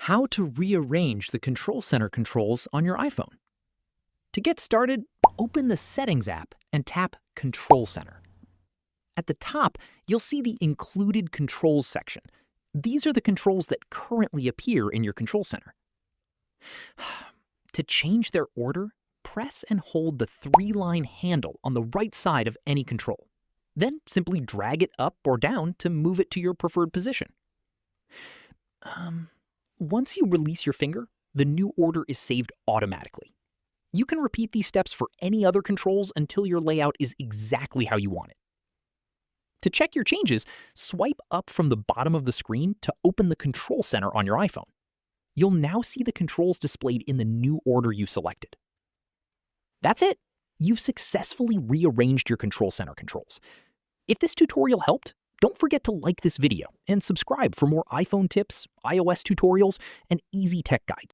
How to rearrange the control center controls on your iPhone. To get started, open the Settings app and tap Control Center. At the top, you'll see the Included Controls section. These are the controls that currently appear in your control center. To change their order, press and hold the 3-line handle on the right side of any control. Then simply drag it up or down to move it to your preferred position. Once you release your finger, the new order is saved automatically. You can repeat these steps for any other controls until your layout is exactly how you want it. To check your changes, swipe up from the bottom of the screen to open the control center on your iPhone. You'll now see the controls displayed in the new order you selected. That's it. You've successfully rearranged your control center controls. If this tutorial helped, don't forget to like this video and subscribe for more iPhone tips, iOS tutorials, and easy tech guides.